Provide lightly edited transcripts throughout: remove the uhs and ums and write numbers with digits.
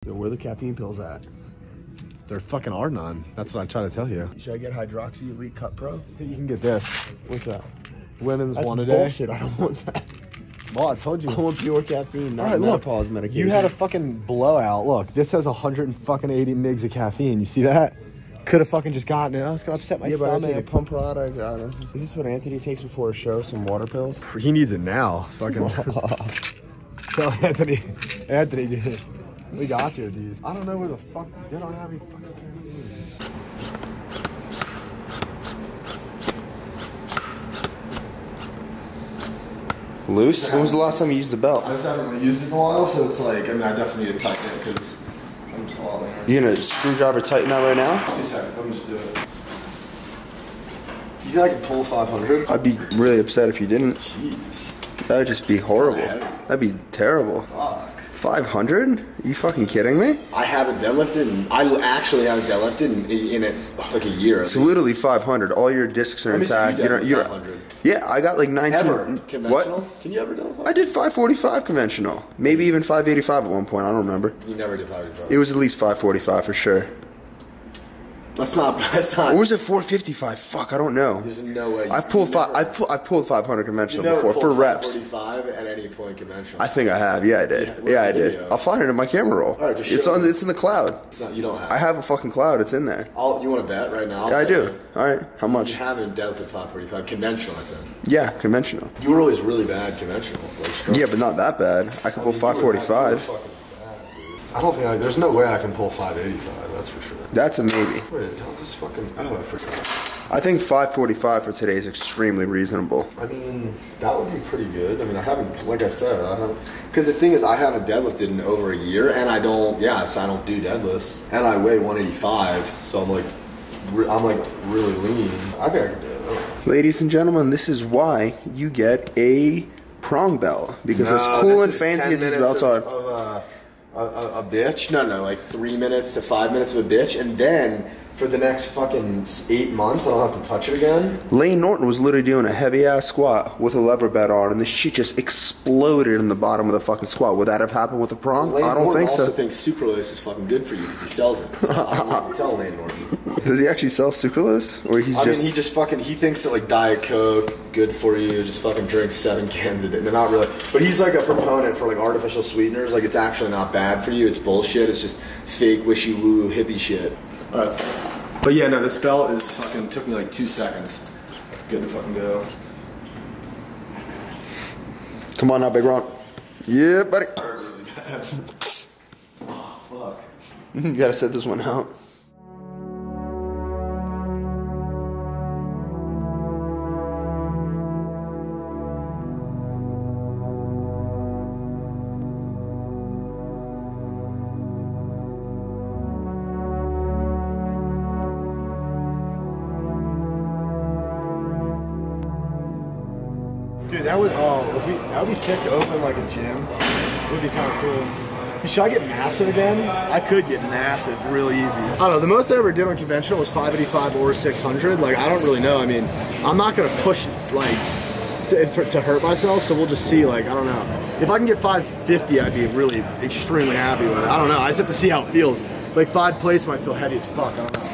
Yo, where are the caffeine pills at? There fucking are none. That's what I try to tell you. Should I get Hydroxy Elite Cut Pro? I think you can get this. What's that? Women's That's one a day. Bullshit. I don't want that. Well, I told you. I want pure caffeine, not Alright, look, menopause medication. you had a fucking blowout. Look, this has 180 mgs of caffeine. You see that? Could have fucking just gotten it. I was gonna upset my stomach. But I take a pump product. Is this what Anthony takes before a show? Some water pills? He needs it now. Fucking. Tell Anthony. Anthony, dude. We got you with these. I don't know where the fuck. They don't have any fucking caffeine. Loose? When was the last time you used the belt? I just haven't really used it in a while, so it's like, I mean, I definitely need to tighten it because I'm just all in. You gonna screwdriver tighten that right now? 2 seconds, let me just do it. You think I can pull 500? I'd be really upset if you didn't. Jeez. That'd just be horrible. That'd be terrible. Fuck. 500? You fucking kidding me? I haven't deadlifted, and I actually haven't deadlifted in it like a year. It's literally 500. All your discs are intact. You don't. 500. Yeah, I got like 19. Ever conventional? What? Can you ever deadlift? I did 545 conventional. Maybe even 585 at one point. I don't remember. You never did 585. It was at least 545 for sure. That's not. Or was it 455? Fuck, I don't know. There's no way. I've pulled 500 conventional you never before for reps. 45 at any point conventional. I think I have. Yeah, I did. Yeah, I did. I'll find it in my camera roll. All right, just it's show on. me. It's in the cloud. It's not. You don't have. I have a fucking cloud. It's in there. You want to bet right now? Yeah, I do. All right. How much? You haven't deadlifted 545 conventional. I said. Yeah, conventional. You were always really bad conventional. Like, Yeah, but not that bad. I could pull 545. I don't think there's no way I can pull 585. That's for sure. That's a maybe. Wait, how's this fucking? Oh, I forgot. I think 545 for today is extremely reasonable. I mean, that would be pretty good. I mean, I haven't, like I said, I haven't, because the thing is, I haven't deadlifted in over a year, and I don't do deadlifts, and I weigh 185, so I'm like really lean. I think I can do it. Ladies and gentlemen, this is why you get a prong bell, because as cool and fancy as these belts are. A bitch? No, like 3 minutes to 5 minutes of a bitch, and then for the next fucking 8 months, I don't have to touch it again. Lane Norton was literally doing a heavy ass squat with a lever bed on, and the shit just exploded in the bottom of the fucking squat. Would that have happened with a prong? Lane I don't Norton think so. also thinks sucralose is fucking good for you because he sells it. So I don't know what to tell Lane Norton. Does he actually sell sucralose, or he's just? I mean, he thinks that like Diet Coke good for you. Just fucking drink 7 cans a day. No, not really. But he's like a proponent for like artificial sweeteners. Like it's actually not bad for you. It's bullshit. It's just fake wishy woo hippie shit. All right. But yeah, no, this belt is fucking took me like 2 seconds. Good to fucking go. Come on now, Big Ron. Yeah, buddy. Really bad. Oh fuck. You gotta set this one out. Dude, that would be sick to open like a gym. It would be kind of cool. Should I get massive again? I could get massive real easy. I don't know, the most I ever did on conventional was 585 or 600. Like, I don't really know. I mean, I'm not gonna push like to hurt myself, so we'll just see. Like, I don't know. If I can get 550, I'd be really extremely happy with it. I don't know. I just have to see how it feels. Like 5 plates might feel heavy as fuck. I don't know.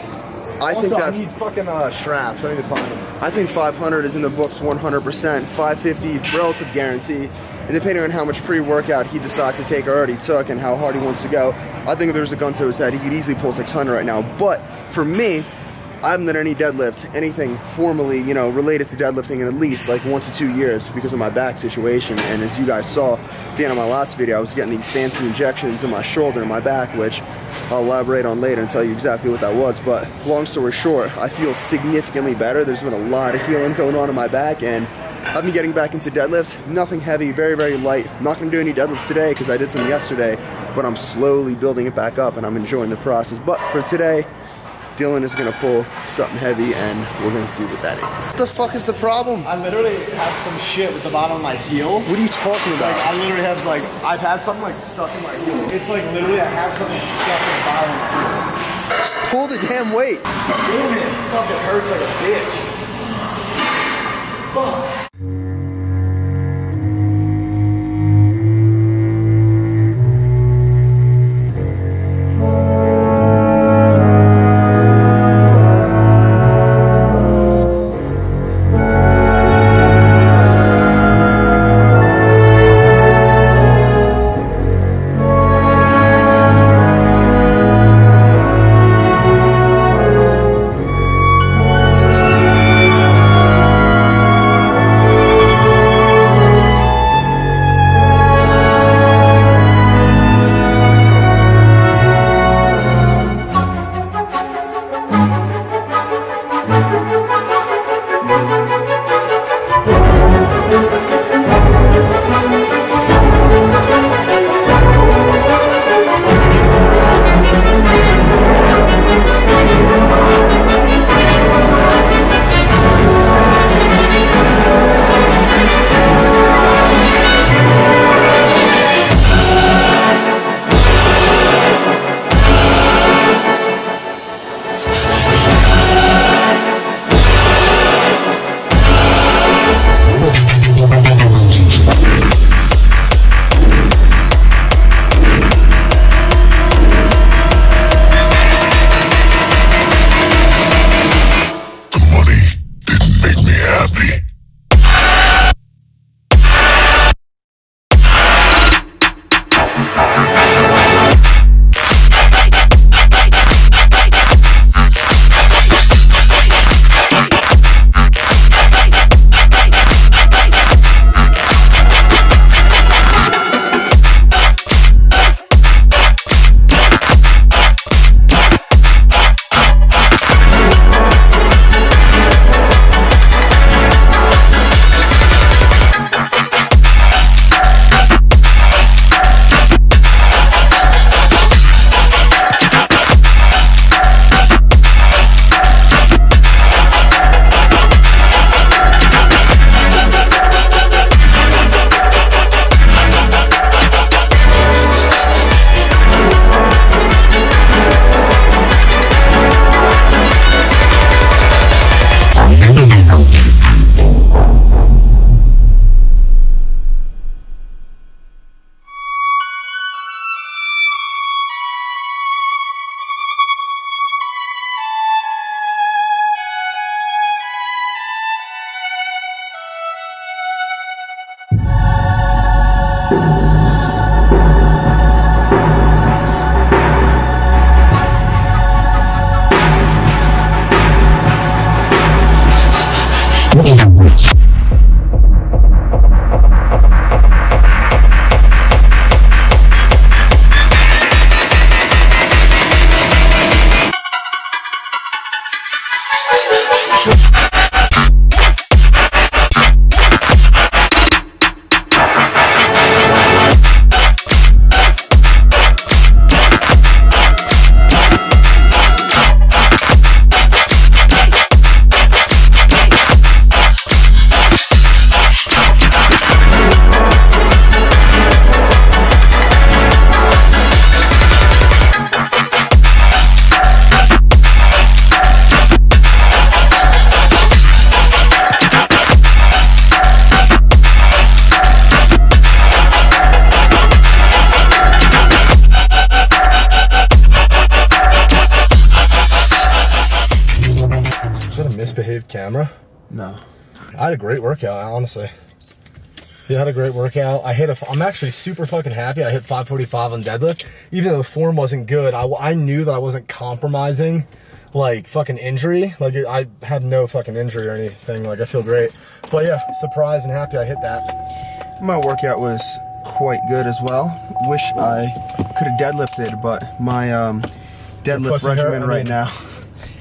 I think I need fucking straps. I need to find them. I think 500 is in the books 100%. 550 relative guarantee, and depending on how much pre-workout he decides to take or already took and how hard he wants to go, I think if there's a gun to his head, he could easily pull 600 right now. But for me, I haven't done any deadlifts, anything formally, you know, related to deadlifting in at least like 1 to 2 years because of my back situation. And as you guys saw at the end of my last video, I was getting these fancy injections in my shoulder and my back, which I'll elaborate on later and tell you exactly what that was. But long story short, I feel significantly better. There's been a lot of healing going on in my back, and I've been getting back into deadlifts. Nothing heavy, very, very light. I'm not gonna do any deadlifts today because I did some yesterday, but I'm slowly building it back up and I'm enjoying the process. But for today, Dylan is gonna pull something heavy and we're gonna see what that is. What the fuck is the problem? I literally have some shit with the bottom of my heel. What are you talking about? Like, I literally have like, I've had something like stuck in my heel. It's like literally I have something stuck in the bottom of my heel. Just pull the damn weight. Damn it, fucking hurts like a bitch. Fuck. with camera? No. I had a great workout, honestly. Yeah, I had a great workout. I'm actually super fucking happy. I hit 545 on deadlift. Even though the form wasn't good, I knew that I wasn't compromising, like, fucking injury. Like, I had no fucking injury or anything. Like, I feel great. But yeah, surprised and happy I hit that. My workout was quite good as well. Wish I could have deadlifted, but my deadlift regimen right now.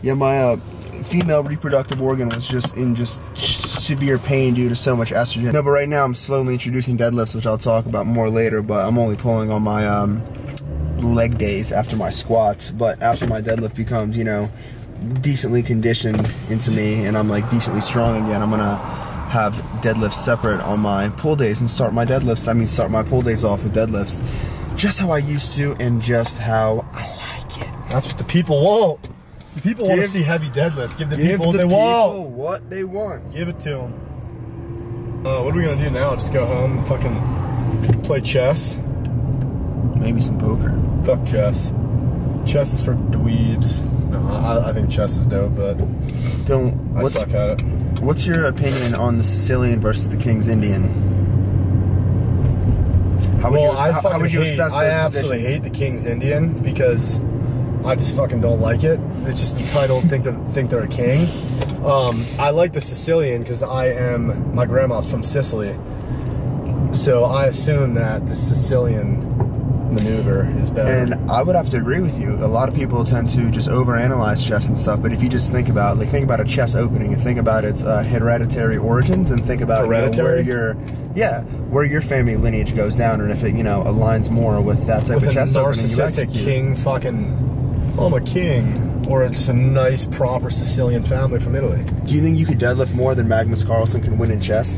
Yeah, my female reproductive organ was just in severe pain due to so much estrogen. No, but right now I'm slowly introducing deadlifts, which I'll talk about more later, but I'm only pulling on my leg days after my squats. But after my deadlift becomes, you know, decently conditioned into me and I'm like decently strong again, I'm gonna have deadlifts separate on my pull days and start my pull days off with deadlifts just how I used to and just how I like it. That's what the people want. The people want to see heavy deadlifts. Give the people what they want. What they want. Give it to them. What are we gonna do now? Just go home and fucking play chess? Maybe some poker. Fuck chess. Chess is for dweebs. No, I think chess is dope, but I suck at it. What's your opinion on the Sicilian versus the King's Indian? How would you assess those I absolutely hate the King's Indian because I just fucking don't like it. It's just entitled think they're a king. I like the Sicilian because my grandma's from Sicily, so I assume that the Sicilian maneuver is better. And I would have to agree with you. A lot of people tend to just overanalyze chess and stuff, but if you just think about a chess opening and think about its hereditary origins and think about where your family lineage goes down and if it, you know, aligns more with that type of chess opening you execute. King fucking, I'm a king, or just a nice proper Sicilian family from Italy. Do you think you could deadlift more than Magnus Carlsen can win in chess?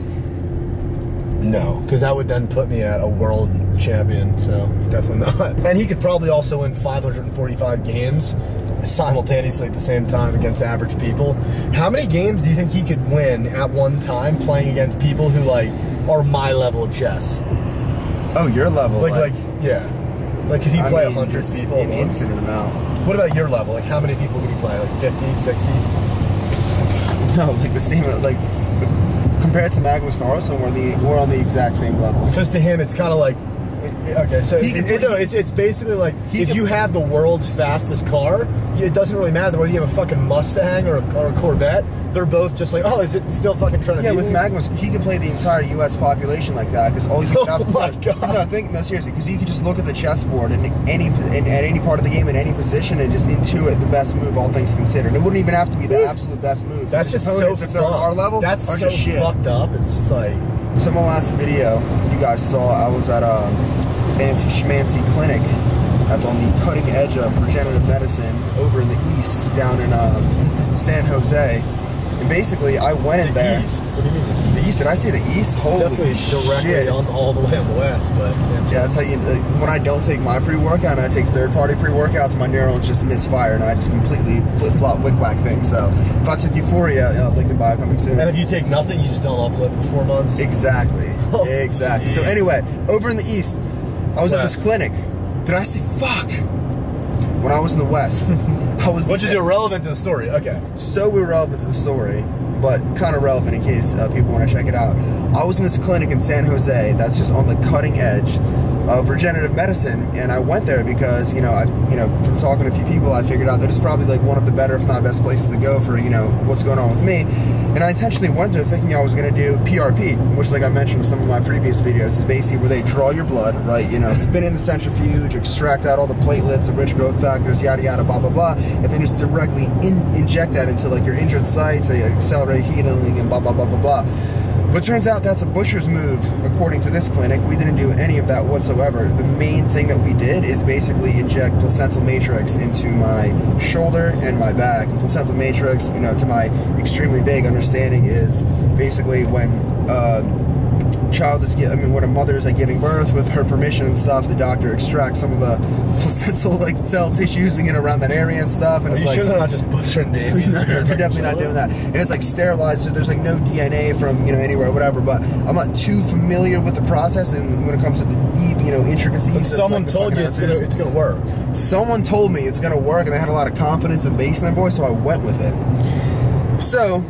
No, because that would then put me at a world champion, so definitely not. And he could probably also win 545 games simultaneously at the same time against average people. How many games do you think he could win at one time playing against people who, like, are my level of chess? Oh, your level? Yeah. Like, could he play 100 people? An infinite amount. What about your level? Like, how many people could he play? Like, 50, 60? No, like the same, like, compared to Magnus Carlsen, we're on the exact same level. Because to him, it's kind of like, okay, so it's basically like if you have the world's fastest car, it doesn't really matter whether you have a fucking Mustang or a Corvette. They're both just like, oh, is it still fucking trying to? Yeah, with Magnus, he could play the entire U.S. population like that because all you can have. Oh my god! No, seriously, because he could just look at the chessboard and at any part of the game in any position and just intuit the best move, all things considered. It wouldn't even have to be the absolute best move. That's just so if they're on our level, that's so just shit. Fucked up. It's just like. So my last video you guys saw, I was at a fancy schmancy clinic that's on the cutting edge of regenerative medicine over in the east, down in San Jose. And basically, I went in there. East? What do you mean? The east? Did I say the east? Holy definitely directly shit. all the way on the west, but yeah, that's how you. When I don't take my pre-workout and I take third-party pre-workouts, my neurons just misfire and I just completely flip-flop, wick-whack things. So if I took Euphoria, link in bio coming soon. And if you take nothing, you just don't upload for 4 months. Exactly. Exactly. So anyway, over in the east, I was at this clinic. Did I say fuck? When I was in the west, I was. Which is irrelevant to the story. Okay. So irrelevant to the story, but kind of relevant in case people want to check it out. I was in this clinic in San Jose that's just on the cutting edge of regenerative medicine, and I went there because from talking to a few people, I figured out that it's probably like one of the better, if not best, places to go for what's going on with me. And I intentionally went there thinking I was going to do PRP, which, like I mentioned in some of my previous videos, is basically where they draw your blood, right? Spin in the centrifuge, extract out all the platelets, the rich growth factors, yada yada, blah blah blah, and then just directly inject that into like your injured sites, accelerate healing, and blah blah blah blah blah. But it turns out that's a butcher's move, according to this clinic. We didn't do any of that whatsoever. The main thing that we did is basically inject placental matrix into my shoulder and my back. And placental matrix, to my extremely vague understanding, is basically when when a mother is giving birth with her permission and stuff, the doctor extracts some of the placental cell tissue using it around that area and stuff. And Are you sure they're not just butchering babies? No, they're definitely not doing that. And it's sterilized, so there's no DNA from anywhere or whatever. But I'm not too familiar with the process, and when it comes to the deep intricacies. But someone told you it's gonna work. Someone told me it's gonna work, and they had a lot of confidence and bass in their voice, so I went with it. So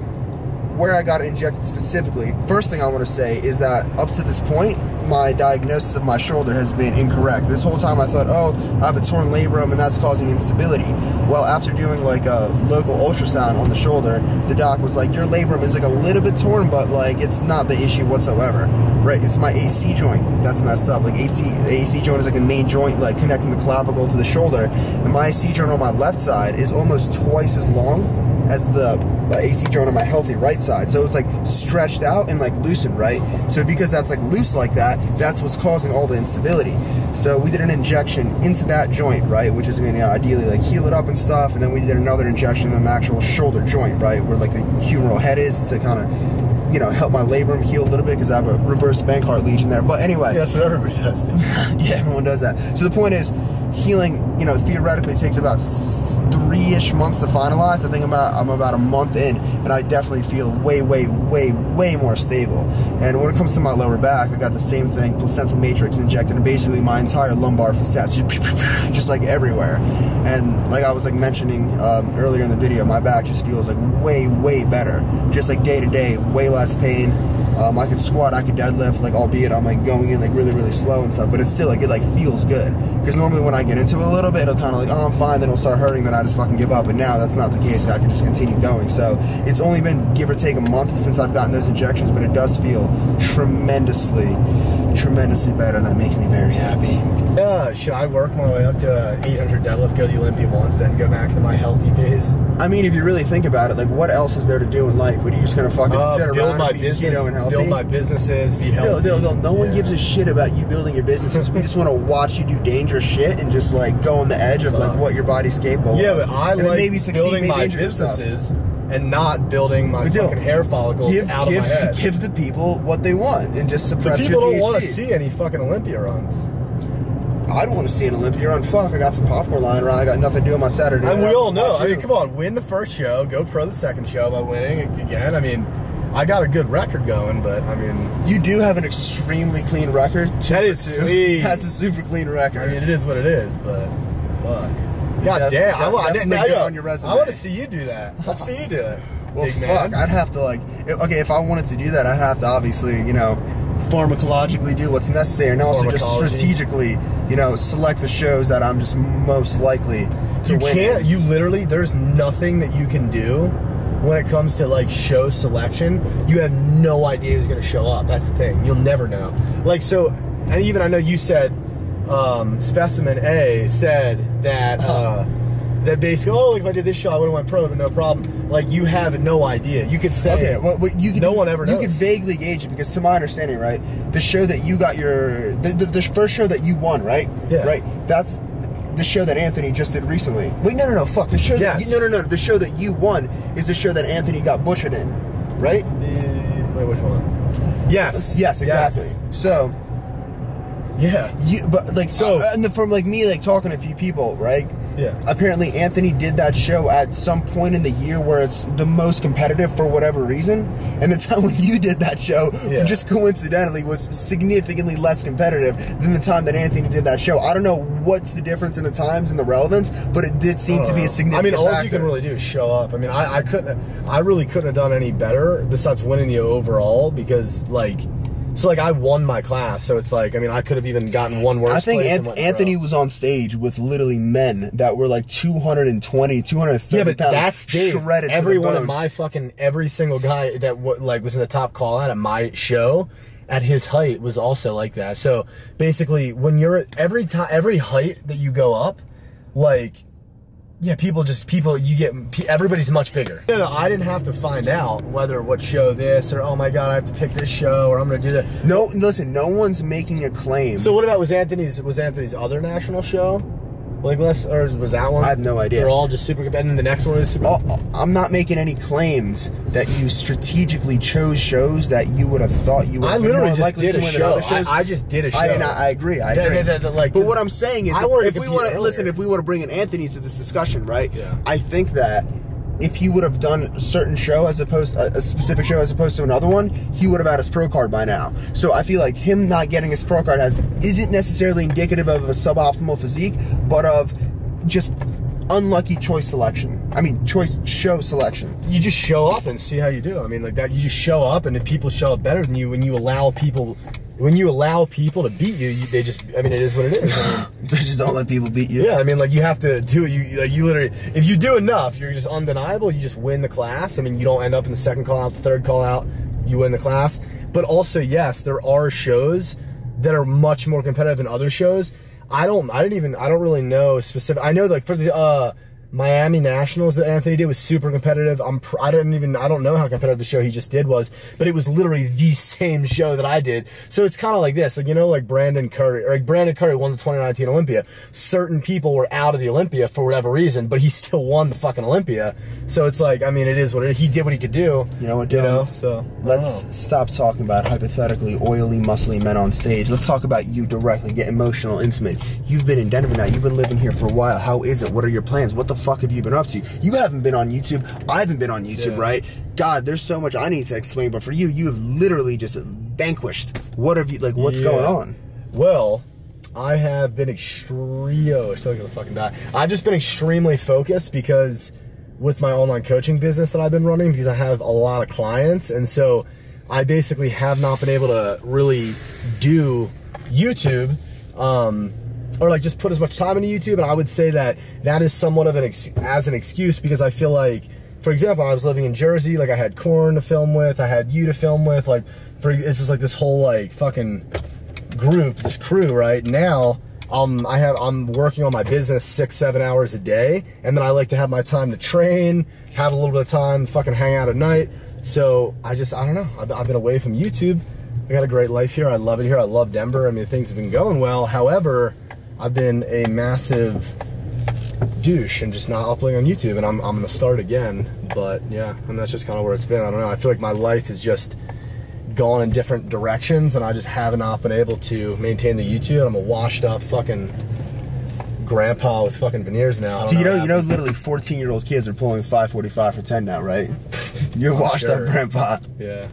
where I got injected specifically, first thing I want to say is that up to this point, my diagnosis of my shoulder has been incorrect. This whole time I thought, oh, I have a torn labrum and that's causing instability. Well, after doing like a local ultrasound on the shoulder, the doc was like, your labrum is like a little bit torn, but like it's not the issue whatsoever, right? It's my AC joint that's messed up. Like the AC joint is like a main joint, like connecting the clavicle to the shoulder, and my AC joint on my left side is almost twice as long as the AC joint on my healthy right side. So it's like stretched out and like loosened, right? So because that's like loose like that, that's what's causing all the instability. So we did an injection into that joint, right? Which is gonna ideally like heal it up and stuff. And then we did another injection in the actual shoulder joint, right? Where like the humeral head is, to kind of, you know, help my labrum heal a little bit, because I have a reverse Bankart lesion there. But anyway. Yeah, that's what everybody does. Yeah, everyone does that. So the point is, healing, you know, theoretically takes about 3-ish months to finalize. I think I'm about a month in, and I definitely feel way more stable. And when it comes to my lower back, I got the same thing, placental matrix injected in basically my entire lumbar facets, just like everywhere. And like I was like mentioning earlier in the video, my back just feels like way better. Just like day to day, way less pain. I could squat, I could deadlift, like, albeit I'm like going in like really slow and stuff, but it's still like, it like feels good. Because normally when I get into it a little bit, it'll kind of like, oh, I'm fine, then it'll start hurting, then I just fucking give up. But now that's not the case. I can just continue going. So it's only been give or take a month since I've gotten those injections, but it does feel tremendously better, and that makes me very happy. Should I work my way up to 800 deadlift, go to the Olympia once, then go back to my healthy phase? I mean, if you really think about it, like, what else is there to do in life? What, are you just gonna fucking sit around and be keto and healthy? Build my businesses, be healthy. No one gives a shit about you building your businesses. We just want to watch you do dangerous shit and just like go on the edge of like what your body's capable of. Yeah, but I like maybe succeed, building maybe my businesses and not building my fucking hair follicles out of my head. Give the people what they want and just suppress your THC. The people don't want to see any fucking Olympia runs. I don't want to see an Olympia run. Fuck, I got some popcorn lying around. I got nothing to do on my Saturday. And we all know. I mean, come on, win the first show, go pro the second show by winning again. I mean, I got a good record going, but I mean, you do have an extremely clean record. That is clean. That's a super clean record. I mean, it is what it is, but fuck. God damn, I want to see you do that. Let's see you do it. Well, fuck, I'd have to like, okay, if I wanted to do that, I'd have to obviously, you know, pharmacologically do what's necessary, and also just strategically, you know, select the shows that I'm just most likely to win. You literally, there's nothing that you can do when it comes to like show selection. You have no idea who's going to show up. That's the thing. You'll never know. Like, so, and even I know you said, Specimen A said that, that basically, oh, like if I did this show, I would have went pro, but no problem. Like, you have no idea. You could say, okay, well, you could, no one ever knows. You could vaguely gauge it, because to my understanding, right, the show that you got the first show that you won, right? Yeah. Right? That's the show that Anthony just did recently. Wait, no, fuck. The show that no. The show that you won is the show that Anthony got butchered in, right? Wait, which one? Yes. Yes, exactly. Yes. So, yeah. But like, so from like me, like talking to a few people, right? Yeah. Apparently, Anthony did that show at some point in the year where it's the most competitive for whatever reason, and the time when you did that show, just coincidentally, was significantly less competitive than the time that Anthony did that show. I don't know what's the difference in the times and the relevance, but it did seem to be a significant factor. I mean, all you can really do is show up. I mean, I really couldn't have done any better besides winning the overall, because like. So, like, I won my class, so it's like, I mean, I could have even gotten one worse. I think Anthony was on stage with literally men that were like 220, 230 pounds. Yeah, but that's shredded. Everyone at my fucking, every single guy that like was in the top call out at my show at his height was also like that. So, basically, when you're at every height that you go up, like, yeah, everybody's much bigger. No, I didn't have to find out what show this, or, oh my God, I have to pick this show, or I'm going to do that. No, listen, no one's making a claim. So what about, was Anthony's other national show? Like, or was that one? I have no idea. They're all just super competitive, and the next one is super I'm not making any claims that you strategically chose shows that you would have thought you would have been more likely to win than other shows. I just did a show. I agree. But what I'm saying is, if we want to bring in Anthony to this discussion, right? Yeah. I think that if he would have done a certain show a specific show as opposed to another one, he would have had his pro card by now. So I feel like him not getting his pro card isn't necessarily indicative of a suboptimal physique, but of just unlucky choice selection. I mean, choice show selection. You just show up and see how you do. I mean, like that. You just show up, and if people show up better than you, when you allow people to beat you, they just. I mean, it is what it is. I mean, So just don't let people beat you. yeah, I mean, like you have to do it. You literally, if you do enough, you're just undeniable. You just win the class. I mean, you don't end up in the second call out, the third call out. You win the class. But also, yes, there are shows that are much more competitive than other shows. I don't really know specific. I know like for the Miami Nationals that Anthony did was super competitive. I don't know how competitive the show he just did was, but it was literally the same show that I did. So it's kind of like this, like, you know, like Brandon Curry won the 2019 Olympia. Certain people were out of the Olympia for whatever reason, but he still won the fucking Olympia. So it's like, I mean, it is what it is. He did what he could do. You know what, Dylan? So let's stop talking about hypothetically oily, muscly men on stage. Let's talk about you directly. Get emotional, intimate. You've been in Denver now. You've been living here for a while. How is it? What are your plans? What the fuck have you been up to? You haven't been on YouTube. I haven't been on YouTube, right? God, there's so much I need to explain, but for you, you have literally just vanquished. What have you, like, what's going on? Well, I have been I've just been extremely focused because with my online coaching business that I've been running, because I have a lot of clients, and so I basically have not been able to really do YouTube, or like just put as much time into YouTube. And I would say that is somewhat of an excuse, because I feel like, for example, I was living in Jersey, like I had Korn to film with, I had you to film with, like this is like this whole like fucking group, this crew, right? Now I'm working on my business 6-7 hours a day, and then I like to have my time to train, have a little bit of time, fucking hang out at night. So I don't know. I've been away from YouTube. I got a great life here. I love it here. I love Denver. I mean, things have been going well. However, I've been a massive douche and just not uploading on YouTube, and I'm gonna start again. But yeah, and that's just kind of where it's been. I don't know. I feel like my life has just gone in different directions, and I just have not been able to maintain the YouTube. I'm a washed up fucking grandpa with fucking veneers now. Dude, you know, literally 14-year-old kids are pulling 545 for 10 now, right? You're washed up grandpa. Yeah.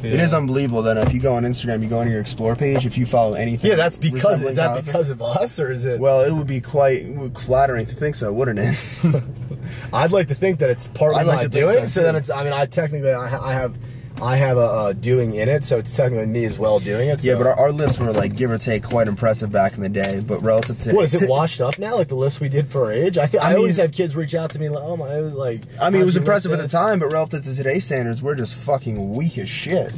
It is unbelievable that if you go on Instagram, you go on your Explore page, if you follow anything. Yeah, that's because, is that because of us, or is it? Well, it would be quite flattering to think so, wouldn't it? I'd like to think that it's partly my doing, so then it's, I mean, I have a doing in it, so it's technically me as well doing it. So. Yeah, but our lists were like, give or take, quite impressive back in the day, but relative to... What, is it washed up now, like the list we did for our age? I always have kids reach out to me like, oh my, it was like... I mean, it was impressive at the time, but relative to today's standards, we're just fucking weak as shit.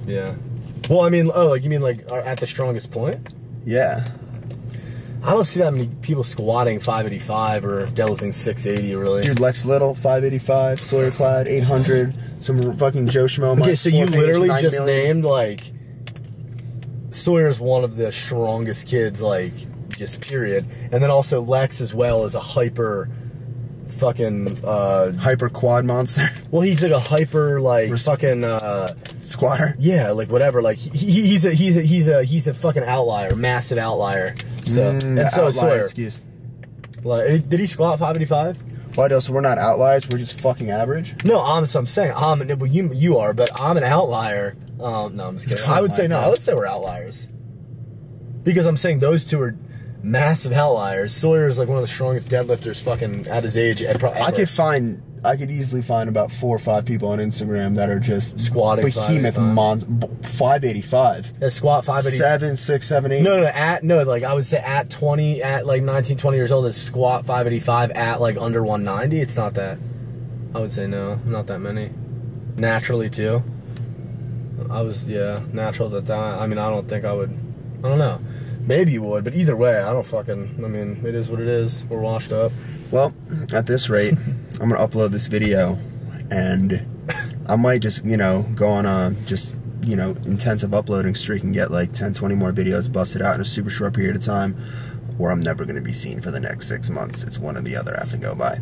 Yeah. Well, I mean, like, you mean like at the strongest point? Yeah. I don't see that many people squatting 585 or deadlifting 680, really. Dude, Lex Little, 585, Sawyer Clyde, 800, some fucking Joe Schmo. Okay, so you literally just named, like, Sawyer's one of the strongest kids, like, just period. And then also Lex as well is a hyper fucking... hyper quad monster. Well, he's like a hyper, like, fucking... squatter? Yeah, like, whatever. Like, he's a fucking outlier, massive outlier. So, and so is Sawyer. Excuse. Like, did he squat 585? Why, so we're not outliers, we're just fucking average? No, I'm saying, well, you are, but I'm an outlier. No, I'm just kidding. I would say we're outliers. Because I'm saying those two are massive outliers. Sawyer is like one of the strongest deadlifters fucking at his age. I could easily find about 4 or 5 people on Instagram that are just squatting behemoth 585. That squat 585. 7, 6, 7, 8. No, like I would say at 19, 20 years old, that squat 585 at like under 190. It's not that. I would say no, not that many. Naturally too. Natural at that time. I mean, I don't think I would. I don't know. Maybe you would, but either way, I mean, it is what it is. We're washed up. Well, at this rate, I'm going to upload this video, and I might just, go on a intensive uploading streak and get like 10, 20 more videos busted out in a super short period of time, or I'm never going to be seen for the next 6 months. It's one or the other I have to go by.